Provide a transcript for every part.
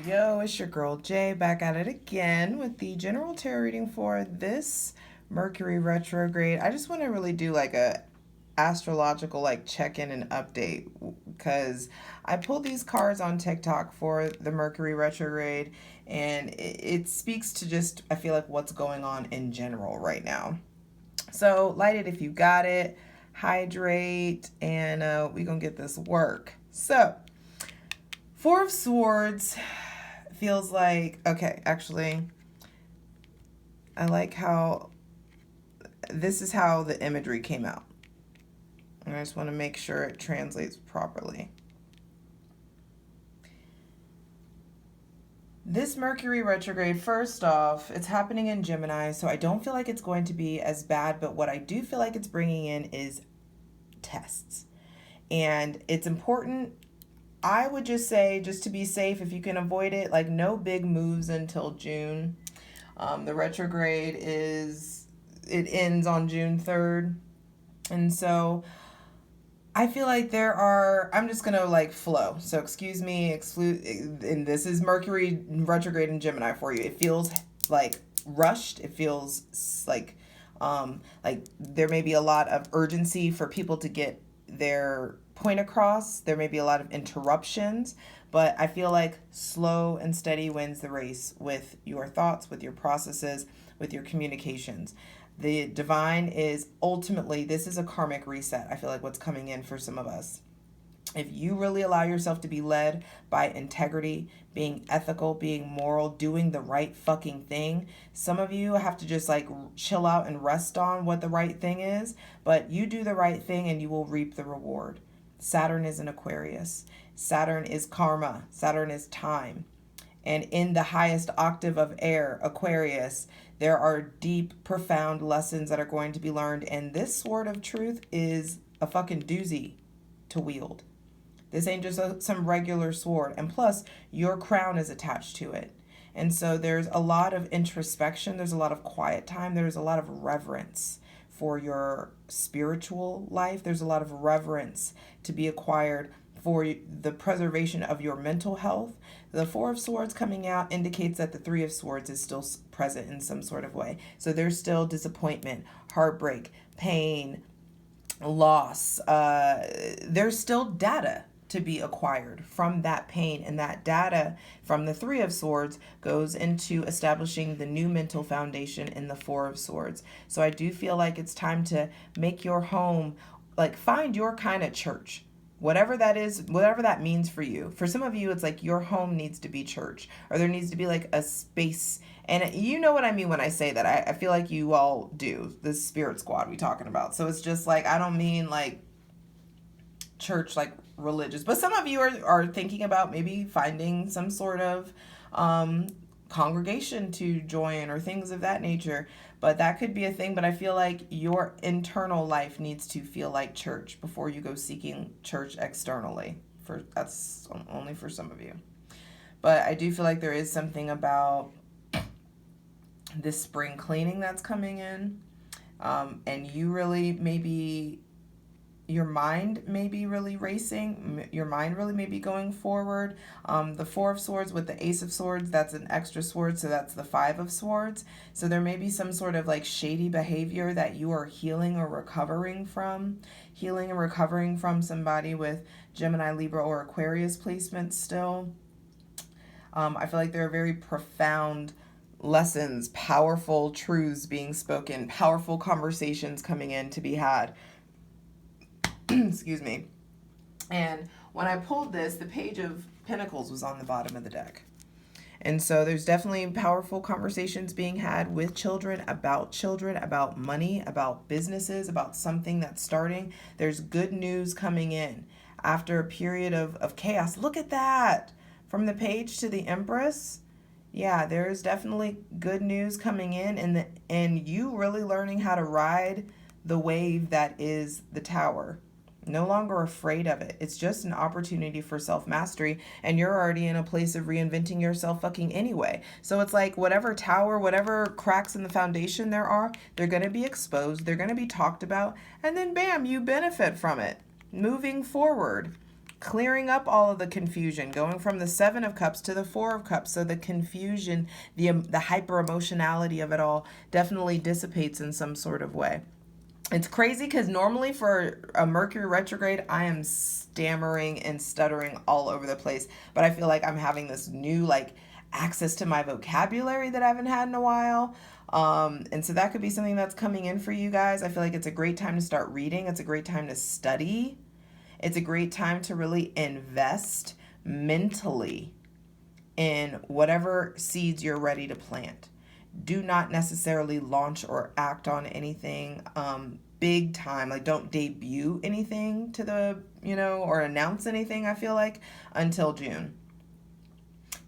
Yo, it's your girl Jay back at it again with the general tarot reading for this Mercury retrograde. I just want to really do like a astrological like check-in and update because I pulled these cards on TikTok for the Mercury retrograde and it speaks to just I feel like what's going on in general right now. So light it if you got it, hydrate, and we gonna get this work. So Four of Swords feels like, okay, actually, I like how this is how the imagery came out. And I just want to make sure it translates properly. This Mercury retrograde, first off, it's happening in Gemini, so I don't feel like it's going to be as bad, but what I do feel like it's bringing in is tests. And it's important, I would just say, just to be safe, if you can avoid it, like no big moves until June. The retrograde it ends on June 3rd. And so I feel like I'm just going to like flow. So excuse me, and this is Mercury retrograde in Gemini for you. It feels like rushed. It feels like there may be a lot of urgency for people to get their point across. There may be a lot of interruptions, but I feel like slow and steady wins the race with your thoughts, with your processes, with your communications. The divine is ultimately, this is a karmic reset. I feel like what's coming in for some of us. If you really allow yourself to be led by integrity, being ethical, being moral, doing the right fucking thing, some of you have to just like chill out and rest on what the right thing is, but you do the right thing and you will reap the reward. Saturn is an Aquarius. Saturn is karma. Saturn is time. And in the highest octave of air, Aquarius, there are deep, profound lessons that are going to be learned. And this sword of truth is a fucking doozy to wield. This ain't just some regular sword. And plus, your crown is attached to it. And so there's a lot of introspection. There's a lot of quiet time. There's a lot of reverence for your spiritual life. There's a lot of reverence to be acquired for the preservation of your mental health. The Four of Swords coming out indicates that the Three of Swords is still present in some sort of way. So there's still disappointment, heartbreak, pain, loss. There's still data to be acquired from that pain, and that data from the Three of Swords goes into establishing the new mental foundation in the Four of Swords. So I do feel like it's time to make your home, like find your kind of church. Whatever that is, whatever that means for you. For some of you, it's like your home needs to be church, or there needs to be like a space. And you know what I mean when I say that. I feel like you all do. This spirit squad we talking about. So it's just like, I don't mean like church, like religious. But some of you are thinking about maybe finding some sort of congregation to join or things of that nature. But that could be a thing. But I feel like your internal life needs to feel like church before you go seeking church externally. That's only for some of you. But I do feel like there is something about this spring cleaning that's coming in. And you really maybe, your mind may be really racing. Your mind really may be going forward. The Four of Swords with the Ace of Swords, that's an extra sword, so that's the Five of Swords. So there may be some sort of like shady behavior that you are healing or recovering from. Healing and recovering from somebody with Gemini, Libra, or Aquarius placements still. I feel like there are very profound lessons, powerful truths being spoken, powerful conversations coming in to be had. Excuse me. And when I pulled this, the Page of Pentacles was on the bottom of the deck. And so there's definitely powerful conversations being had with children, about money, about businesses, about something that's starting. There's good news coming in after a period of chaos. Look at that. From the Page to the Empress. Yeah, there's definitely good news coming in, and you really learning how to ride the wave that is the Tower. No longer afraid of it. It's just an opportunity for self-mastery, and you're already in a place of reinventing yourself fucking anyway. So it's like whatever tower, whatever cracks in the foundation there are, they're going to be exposed, they're going to be talked about, and then bam, you benefit from it. Moving forward. clearing up all of the confusion, going from the Seven of Cups to the Four of Cups. So the confusion, the hyper emotionality of it all definitely dissipates in some sort of way. It's crazy because normally for a Mercury retrograde, I am stammering and stuttering all over the place. But I feel like I'm having this new access to my vocabulary that I haven't had in a while. And so that could be something that's coming in for you guys. I feel like it's a great time to start reading. It's a great time to study. It's a great time to really invest mentally in whatever seeds you're ready to plant. Do not necessarily launch or act on anything big time. Like, don't debut anything to the, or announce anything, I feel like, until June.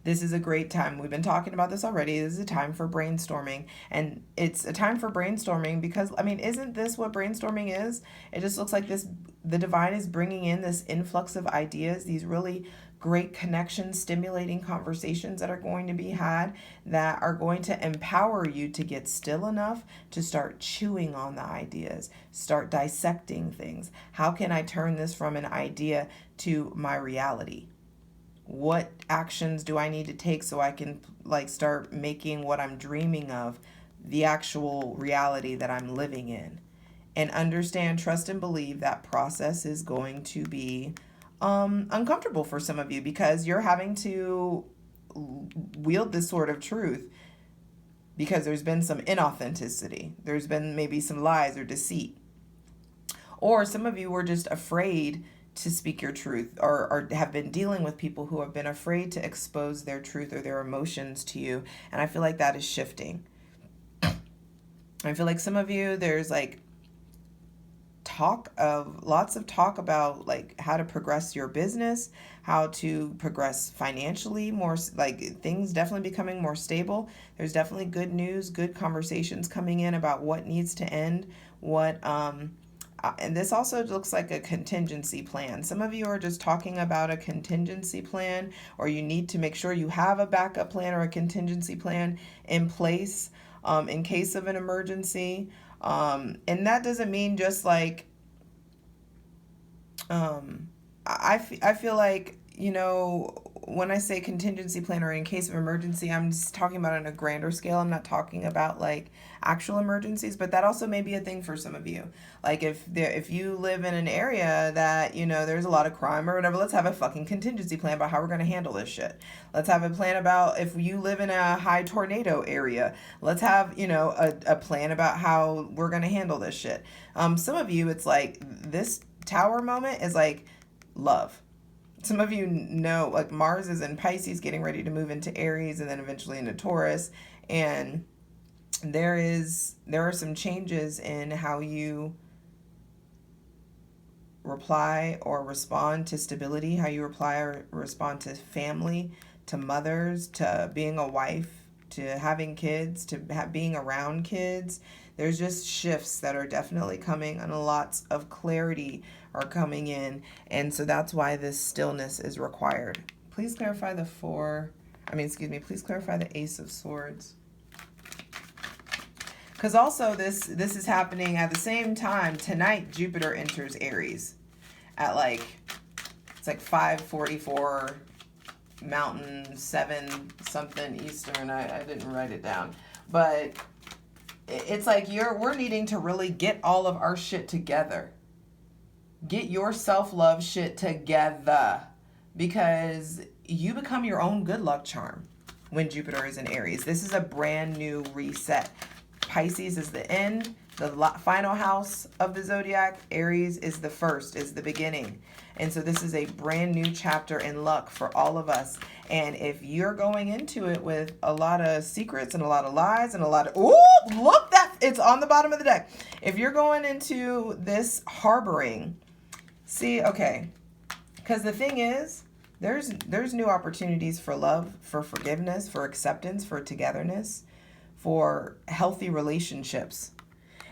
This is a great time. We've been talking about this already. This is a time for brainstorming. And it's a time for brainstorming because, isn't this what brainstorming is? It just looks like the divine is bringing in this influx of ideas, these really great connections, stimulating conversations that are going to be had that are going to empower you to get still enough to start chewing on the ideas, start dissecting things. How can I turn this from an idea to my reality? What actions do I need to take so I can start making what I'm dreaming of the actual reality that I'm living in? And understand, trust, and believe that process is going to be uncomfortable for some of you because you're having to wield this sort of truth because there's been some inauthenticity. There's been maybe some lies or deceit. Or some of you were just afraid to speak your truth or have been dealing with people who have been afraid to expose their truth or their emotions to you. And I feel like that is shifting. I feel like some of you, there's lots of talk about how to progress your business, how to progress financially, more things definitely becoming more stable. There's definitely good news, good conversations coming in about what needs to end, and this also looks like a contingency plan. Some of you are just talking about a contingency plan, or you need to make sure you have a backup plan or a contingency plan in place in case of an emergency. And that doesn't mean just I feel like, when I say contingency plan or in case of emergency, I'm just talking about on a grander scale. I'm not talking about actual emergencies, but that also may be a thing for some of you. If you live in an area that, there's a lot of crime or whatever, let's have a fucking contingency plan about how we're going to handle this shit. Let's have a plan about if you live in a high tornado area, let's have, a plan about how we're going to handle this shit. Some of you, it's this tower moment is love. Some of you know, Mars is in Pisces, getting ready to move into Aries and then eventually into Taurus. And there are some changes in how you reply or respond to stability, how you reply or respond to family, to mothers, to being a wife, to having kids, to being around kids. There's just shifts that are definitely coming, and lots of clarity are coming in. And so that's why this stillness is required. Please clarify please clarify the Ace of Swords. Because also this is happening at the same time. Tonight, Jupiter enters Aries at it's 5:44 Mountain, 7 something Eastern. I didn't write it down. But it's we're needing to really get all of our shit together. Get your self-love shit together, because you become your own good luck charm when Jupiter is in Aries. This is a brand new reset. Pisces is the end, the final house of the zodiac. Aries is the first, is the beginning. And so this is a brand new chapter in luck for all of us. And if you're going into it with a lot of secrets and a lot of lies and a lot of, look, that it's on the bottom of the deck. If you're going into this harboring, because the thing is, there's new opportunities for love, for forgiveness, for acceptance, for togetherness, for healthy relationships.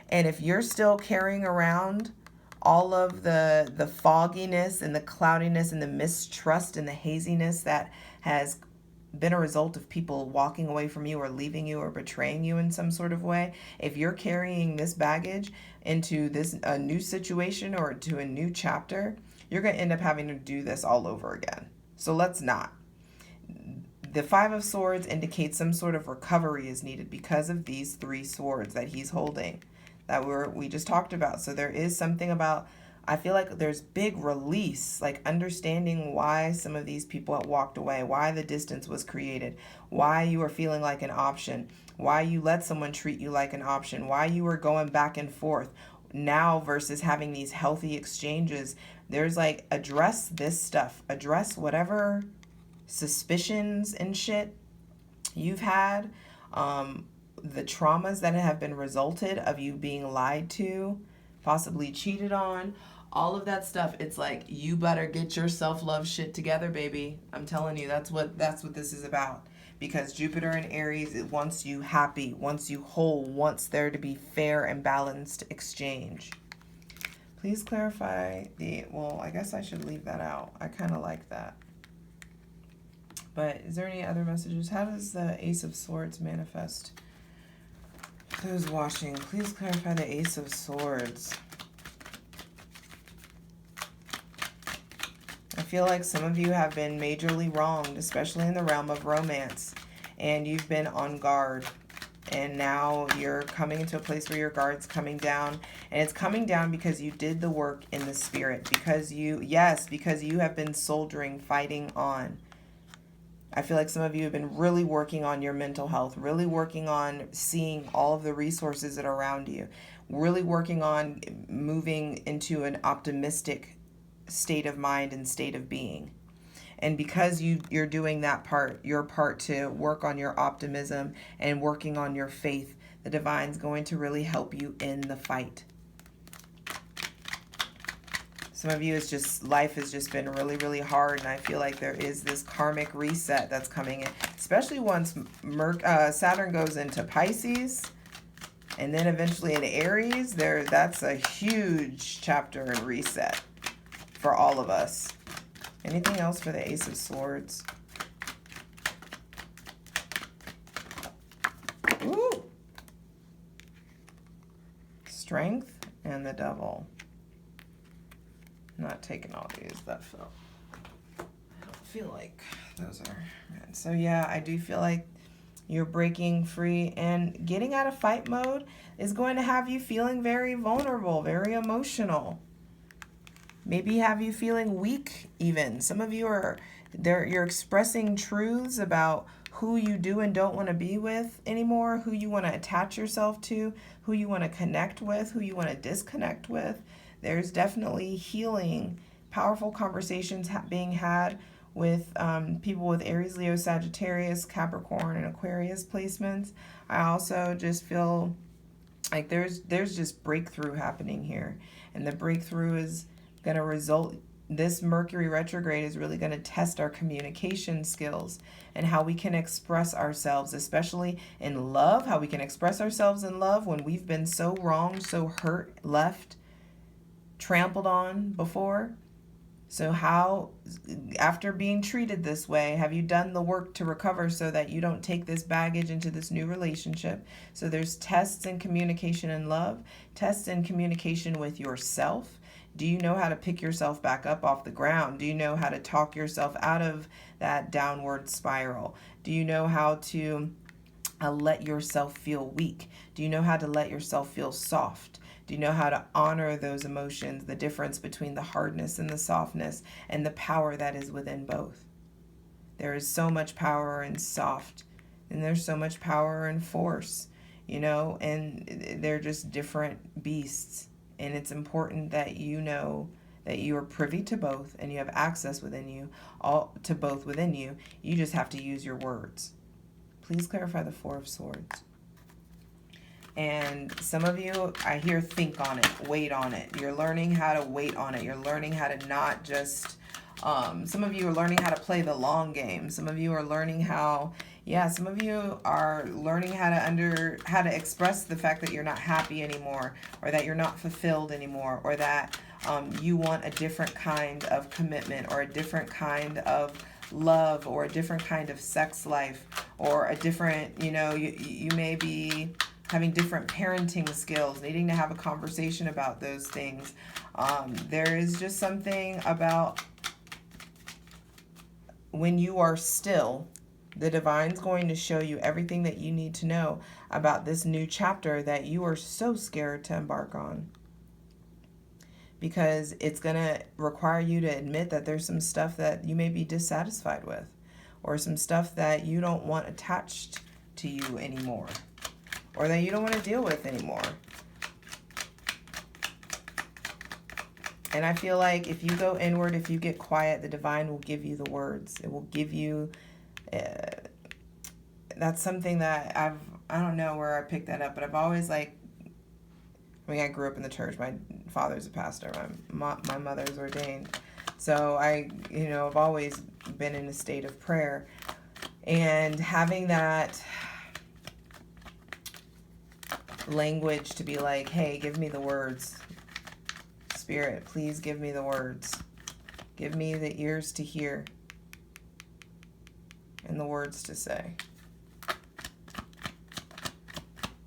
And if you're still carrying around all of the fogginess and the cloudiness and the mistrust and the haziness that has been a result of people walking away from you or leaving you or betraying you in some sort of way, if you're carrying this baggage into a new situation or to a new chapter, you're going to end up having to do this all over again. So let's not. The Five of Swords indicates some sort of recovery is needed because of these 3 swords that he's holding that we just talked about. So there is something about, I feel like there's big release, like understanding why some of these people have walked away, why the distance was created, why you are feeling like an option, why you let someone treat you like an option, why you were going back and forth now versus having these healthy exchanges. There's like, address this stuff, address whatever suspicions and shit you've had, the traumas that have been resulted of you being lied to, possibly cheated on, all of that stuff. It's like, you better get your self-love shit together, baby. I'm telling you, that's what this is about. Because Jupiter in Aries, it wants you happy, wants you whole, wants there to be fair and balanced exchange. Please clarify well, I guess I should leave that out. I kind of like that. But is there any other messages? How does the Ace of Swords manifest? Those watching, please clarify the Ace of Swords. I feel like some of you have been majorly wronged, especially in the realm of romance, and you've been on guard. And now you're coming into a place where your guard's coming down, and it's coming down because you did the work in the spirit, because you have been soldiering, fighting on. I feel like some of you have been really working on your mental health, really working on seeing all of the resources that are around you, really working on moving into an optimistic state of mind and state of being. And because you're doing that part, your part to work on your optimism and working on your faith, the divine's going to really help you in the fight. Some of you, it's just, life has just been really, really hard, and I feel like there is this karmic reset that's coming in, especially once Saturn goes into Pisces, and then eventually in Aries. That's a huge chapter and reset for all of us. Anything else for the Ace of Swords? Ooh. Strength and the Devil. Not taking all these, that felt. I don't feel like those are good. So yeah, I do feel like you're breaking free, and getting out of fight mode is going to have you feeling very vulnerable, very emotional. Maybe have you feeling weak even. Some of you you're expressing truths about who you do and don't want to be with anymore, who you want to attach yourself to, who you want to connect with, who you want to disconnect with. There's definitely healing, powerful conversations being had with people with Aries, Leo, Sagittarius, Capricorn, and Aquarius placements. I also just feel like there's just breakthrough happening here. And the breakthrough is going to result, this Mercury retrograde is really going to test our communication skills and how we can express ourselves, especially in love, how we can express ourselves in love when we've been so wronged, so hurt, left, trampled on before. So how, after being treated this way, have you done the work to recover so that you don't take this baggage into this new relationship? So there's tests in communication and love, tests in communication with yourself. Do you know how to pick yourself back up off the ground? Do you know how to talk yourself out of that downward spiral? Do you know how to let yourself feel weak? Do you know how to let yourself feel soft? Do you know how to honor those emotions, the difference between the hardness and the softness, and the power that is within both? There is so much power in soft, and there's so much power in force, and they're just different beasts. And it's important that you know that you are privy to both, and you have access within you, all to both within you. You just have to use your words. Please clarify the Four of Swords. And some of you, I hear think on it, wait on it. You're learning how to wait on it. You're learning how to not just, some of you are learning how to play the long game. Some of you are learning how, some of you are learning how to express the fact that you're not happy anymore, or that you're not fulfilled anymore, or that you want a different kind of commitment, or a different kind of love, or a different kind of sex life, or a different, you may be having different parenting skills, needing to have a conversation about those things. There is just something about when you are still, the divine's going to show you everything that you need to know about this new chapter that you are so scared to embark on. Because it's going to require you to admit that there's some stuff that you may be dissatisfied with, or some stuff that you don't want attached to you anymore, or that you don't want to deal with anymore. And I feel like if you go inward, if you get quiet, the divine will give you the words. It will give you, that's something that I don't know where I picked that up, but I've always I grew up in the church. My father's a pastor. My mother's ordained. So I've always been in a state of prayer. And having that language to be like, hey, give me the words. Spirit, please give me the words. Give me the ears to hear and the words to say.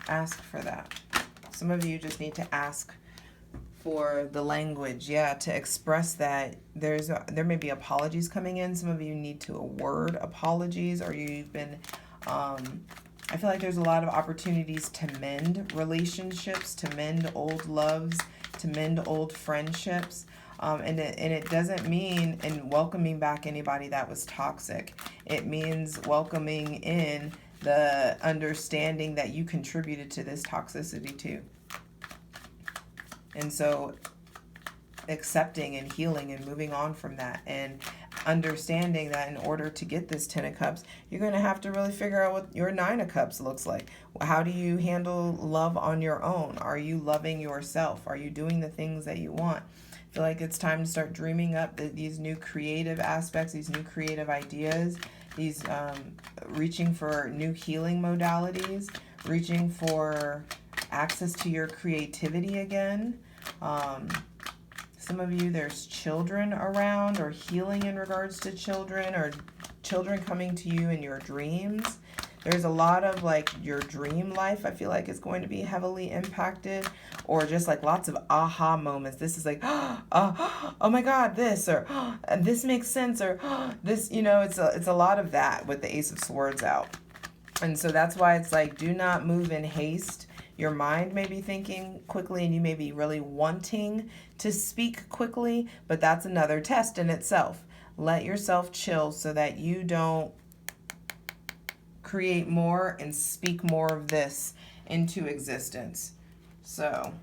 Ask for that. Some of you just need to ask for the language, to express that. There may be apologies coming in. Some of you need to word apologies, or you've been, I feel like there's a lot of opportunities to mend relationships, to mend old loves, to mend old friendships. And it doesn't mean in welcoming back anybody that was toxic. It means welcoming in the understanding that you contributed to this toxicity too. And so accepting and healing and moving on from that, and understanding that in order to get this 10 of Cups, you're going to have to really figure out what your 9 of Cups looks like. How do you handle love on your own? Are you loving yourself? Are you doing the things that you want? I feel like it's time to start dreaming up these new creative aspects, these new creative ideas, these reaching for new healing modalities, reaching for access to your creativity again. Some of you, there's children around, or healing in regards to children, or children coming to you in your dreams. There's a lot of your dream life, I feel like, is going to be heavily impacted, or just lots of aha moments. This is oh my God, this, or this makes sense, or this, it's a lot of that with the Ace of Swords out. And so that's why it's do not move in haste. Your mind may be thinking quickly, and you may be really wanting to speak quickly, but that's another test in itself. Let yourself chill so that you don't create more and speak more of this into existence. So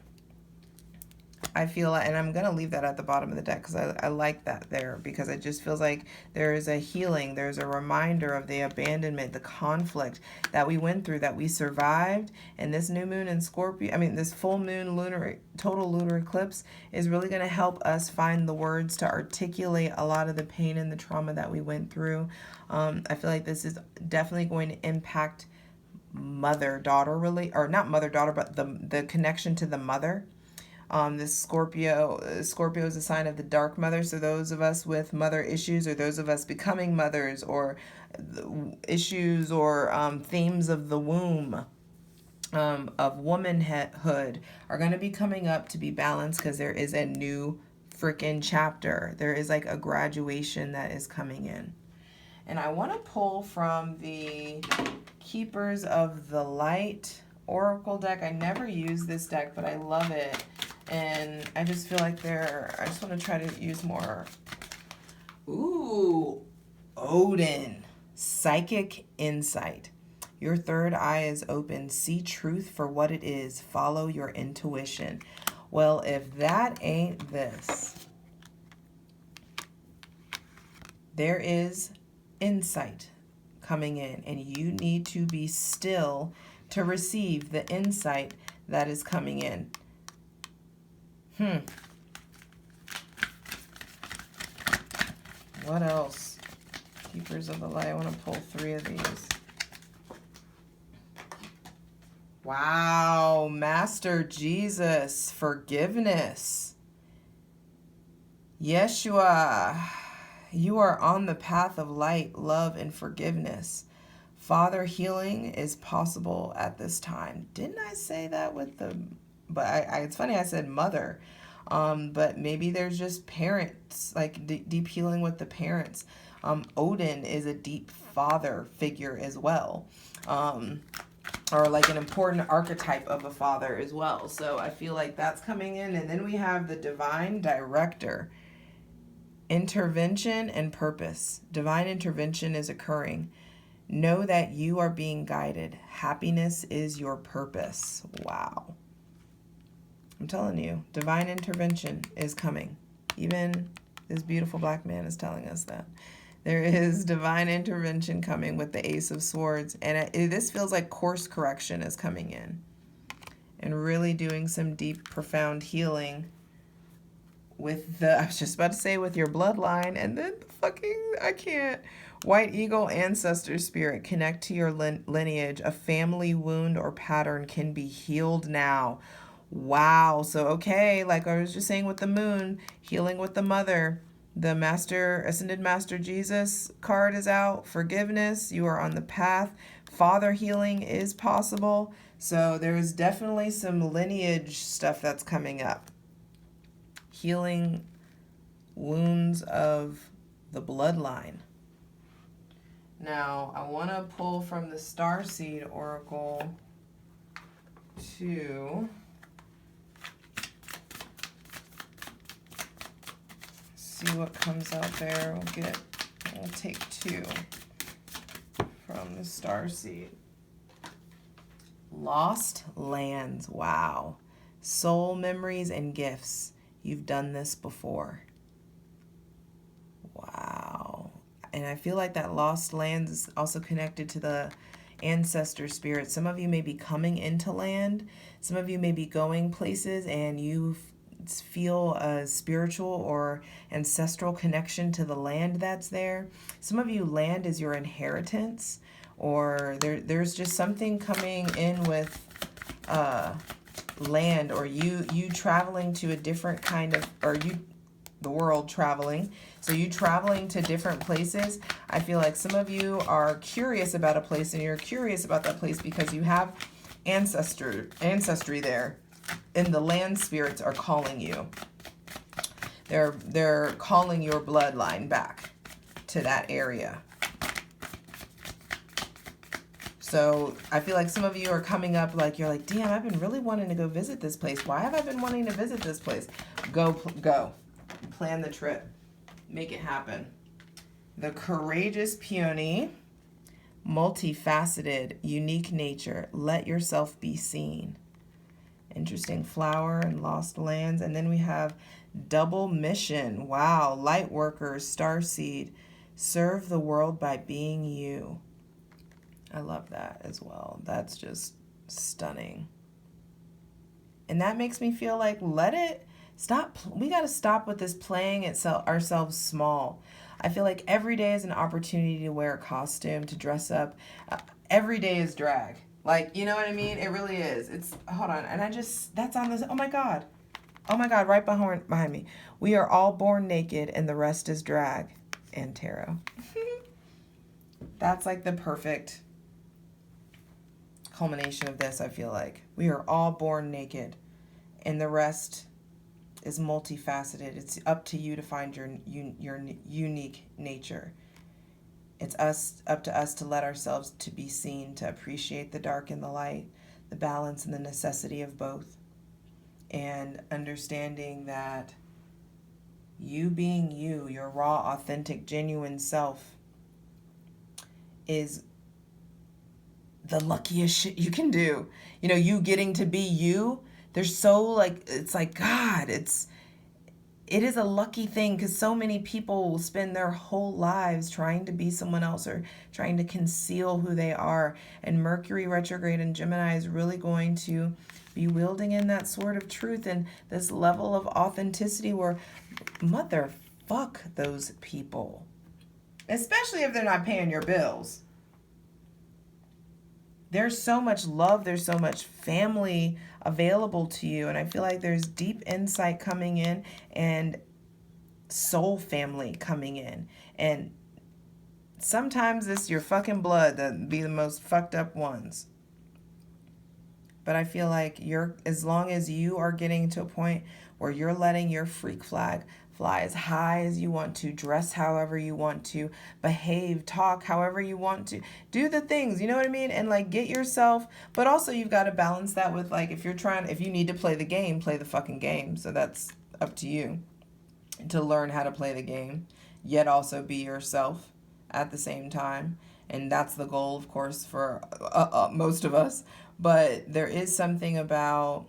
I feel, and I'm going to leave that at the bottom of the deck because I like that there, because it just feels like there is a healing, there's a reminder of the abandonment, the conflict that we went through, that we survived. And this new moon in Scorpio, this full moon total lunar eclipse is really going to help us find the words to articulate a lot of the pain and the trauma that we went through. I feel like this is definitely going to impact mother-daughter, or not mother-daughter, but the connection to the mother. This Scorpio is a sign of the dark mother. So those of us with mother issues, or those of us becoming mothers, or issues or themes of the womb, of womanhood, are going to be coming up to be balanced, because there is a new freaking chapter. There is a graduation that is coming in. And I want to pull from the Keepers of the Light Oracle deck. I never use this deck, but I love it. And I just feel like I just want to try to use more. Ooh, Odin, Psychic Insight. Your third eye is open. See truth for what it is. Follow your intuition. Well, if that ain't this, there is insight coming in, and you need to be still to receive the insight that is coming in. What else? Keepers of the Light. I want to pull 3 of these. Wow. Master Jesus. Forgiveness. Yeshua. You are on the path of light, love, and forgiveness. Father healing is possible at this time. Didn't I say that with the, but it's funny I said mother. But maybe there's just parents, like deep healing with the parents. Odin is a deep father figure as well. Or like an important archetype of a father as well. So I feel like that's coming in. And then we have the divine director. Intervention and purpose. Divine intervention is occurring. Know that you are being guided. Happiness is your purpose. Wow. I'm telling you, divine intervention is coming. Even this beautiful black man is telling us that. There is divine intervention coming with the Ace of Swords. And this feels like course correction is coming in. And really doing some deep, profound healing with the, I was just about to say with your bloodline. And then I can't. White Eagle Ancestor Spirit, connect to your lineage. A family wound or pattern can be healed now. Wow. So, okay, like I was just saying with the moon, healing with the mother. The Master, Ascended Master Jesus card is out. Forgiveness. You are on the path. Father healing is possible. So there's definitely some lineage stuff that's coming up. Healing wounds of the bloodline. Now, I want to pull from the Starseed Oracle to see what comes out there. We'll take 2 from the Starseed. Lost lands. Wow. Soul memories and gifts. You've done this before. Wow. And I feel like that lost lands is also connected to the ancestor spirit. Some of you may be coming into land. Some of you may be going places and you feel a spiritual or ancestral connection to the land that's there. Some of you, land is your inheritance, or there's just something coming in with land, or you traveling to a different kind of, or the world traveling. So you traveling to different places. I feel like some of you are curious about a place, and you're curious about that place because you have ancestry there, and the land spirits are calling you. They're calling your bloodline back to that area. So I feel like some of you are coming up like, you're like, damn, I've been really wanting to go visit this place. Why have I been wanting to visit this place? Go. Plan the trip. Make it happen. The courageous peony, multifaceted, unique nature. Let yourself be seen. Interesting flower and lost lands. And then we have double mission. Wow. Light workers, starseed. Serve the world by being you. I love that as well. That's just stunning. And that makes me feel like, let it stop. We got to stop with this playing ourselves small. I feel like every day is an opportunity to wear a costume, to dress up. Every day is drag. Like, you know what I mean? It really is. Hold on. And that's on this. Oh my God, right behind me. We are all born naked and the rest is drag and tarot. That's like the perfect culmination of this, I feel like. We are all born naked and the rest is multifaceted. It's up to you to find your unique nature. It's up to us to let ourselves to be seen, to appreciate the dark and the light, the balance and the necessity of both. And understanding that you being you, your raw, authentic, genuine self, is the luckiest shit you can do. You know, you getting to be you. There's so like, it's like, God, it is a lucky thing, because so many people will spend their whole lives trying to be someone else or trying to conceal who they are. And Mercury retrograde in Gemini is really going to be wielding in that sword of truth and this level of authenticity where, motherfuck those people. Especially if they're not paying your bills. There's so much love, there's so much family available to you, and I feel like there's deep insight coming in and soul family coming in. And Sometimes it's your fucking blood that be the most fucked up ones. But I feel like as long as you are getting to a point where you're letting your freak flag fly as high as you want to, dress however you want to, behave, talk however you want to, do the things, you know what I mean? And like get yourself, but also you've got to balance that with like if you need to play the game, play the fucking game. So that's up to you to learn how to play the game, yet also be yourself at the same time. And that's the goal, of course, for most of us. But there is something about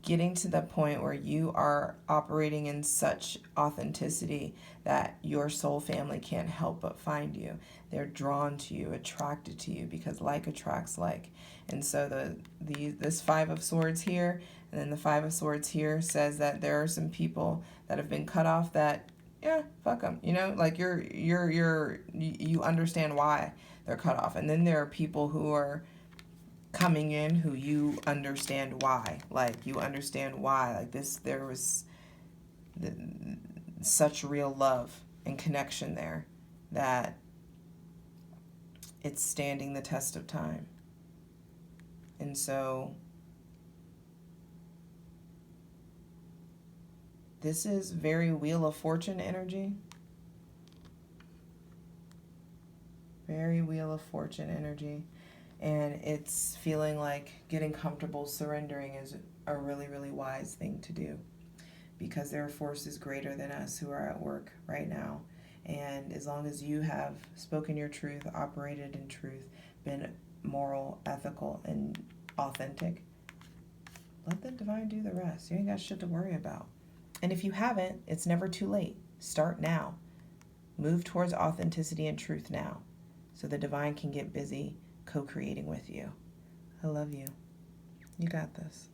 getting to the point where you are operating in such authenticity that your soul family can't help but find you. They're drawn to you, attracted to you, because like attracts like. And so this Five of Swords here and then the Five of Swords here says that there are some people that have been cut off that, yeah, fuck them, you know, like you understand why they're cut off. And then there are people who are coming in who you understand why, like you understand why, like there was such real love and connection there that it's standing the test of time. And so this is very Wheel of Fortune energy. Very Wheel of Fortune energy. And it's feeling like getting comfortable surrendering is a really, really wise thing to do, because there are forces greater than us who are at work right now. And as long as you have spoken your truth, operated in truth, been moral, ethical, and authentic, let the divine do the rest. You ain't got shit to worry about. And if you haven't, it's never too late. Start now. Move towards authenticity and truth now, so the divine can get busy co-creating with you. I love you. You got this.